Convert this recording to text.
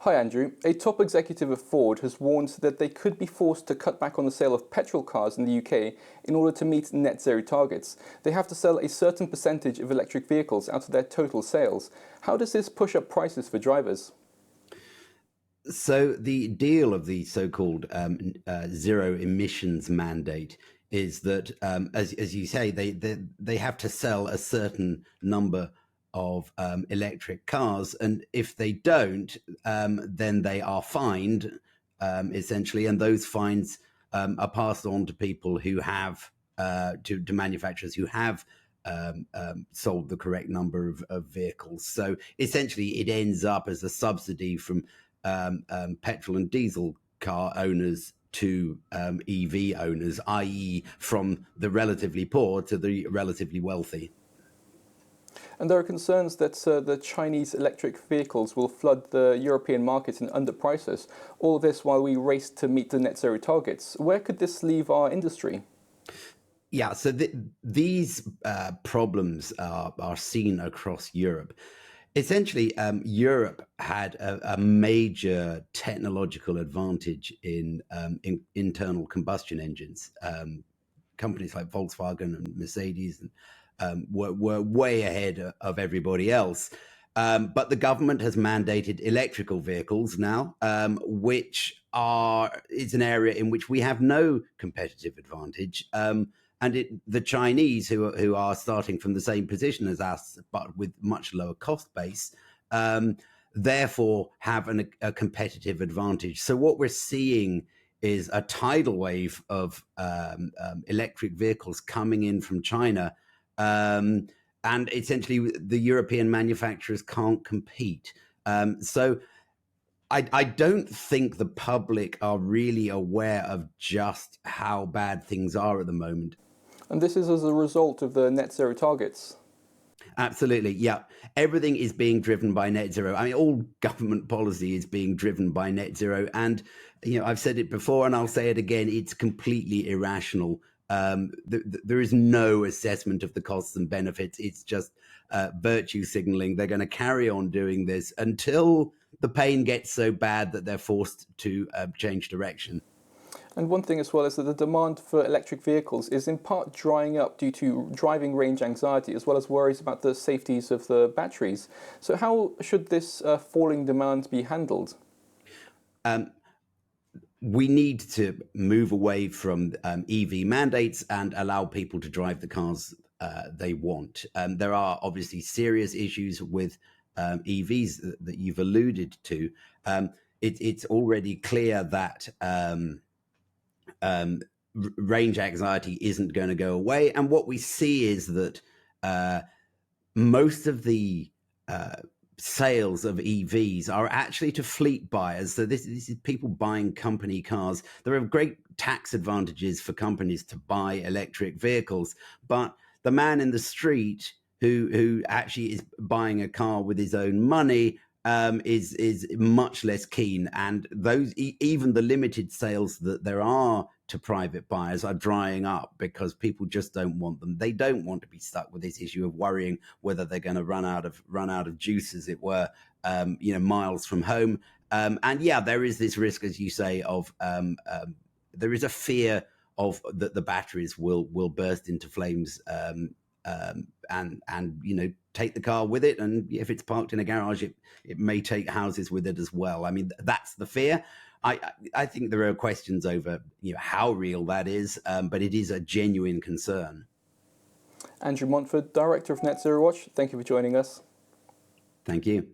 Hi Andrew. A top executive of Ford has warned that they could be forced to cut back on the sale of petrol cars in the UK in order to meet net zero targets. They have to sell a certain percentage of electric vehicles out of their total sales. How does this push up prices for drivers? So the deal of the so-called zero emissions mandate is that, as you say, they have to sell a certain number of electric cars, and if they don't, then they are fined essentially, and those fines are passed on to people who have to manufacturers who have sold the correct number of vehicles. So essentially, it ends up as a subsidy from petrol and diesel car owners to EV owners, i.e. from the relatively poor to the relatively wealthy. And there are concerns that the Chinese electric vehicles will flood the European market and underprice us. All this while we race to meet the net zero targets. Where could this leave our industry? Yeah, so these problems are seen across Europe. Essentially, Europe had a major technological advantage in internal combustion engines. Companies like Volkswagen and Mercedes were way ahead of everybody else. But the government has mandated electrical vehicles now, which is an area in which we have no competitive advantage. And the Chinese, who are starting from the same position as us, but with much lower cost base, therefore have a competitive advantage. So what we're seeing is a tidal wave of electric vehicles coming in from China. And essentially, the European manufacturers can't compete. So I don't think the public are really aware of just how bad things are at the moment. And this is as a result of the net zero targets. Absolutely, yeah. Everything is being driven by net zero. I mean, all government policy is being driven by net zero. And, I've said it before and I'll say it again, it's completely irrational. There is no assessment of the costs and benefits. It's just virtue signaling. They're going to carry on doing this until the pain gets so bad that they're forced to change direction. And one thing as well is that the demand for electric vehicles is in part drying up due to driving range anxiety, as well as worries about the safeties of the batteries. So how should this falling demand be handled? We need to move away from EV mandates and allow people to drive the cars they want. There are obviously serious issues with EVs that you've alluded to. It's already clear that range anxiety isn't going to go away. And what we see is that most of the sales of EVs are actually to fleet buyers. So this is people buying company cars. There are great tax advantages for companies to buy electric vehicles, but the man in the street who actually is buying a car with his own money is much less keen. And those even the limited sales that there are to private buyers are drying up because people just don't want them. They don't want to be stuck with this issue of worrying whether they're going to run out of juice, as it were, miles from home. And yeah, there is this risk, as you say, of there is a fear of that the batteries will burst into flames and take the car with it, and if it's parked in a garage, it may take houses with it as well. I mean, that's the fear. I think there are questions over how real that is, but it is a genuine concern. Andrew Montford, Director of Net Zero Watch, thank you for joining us. Thank you.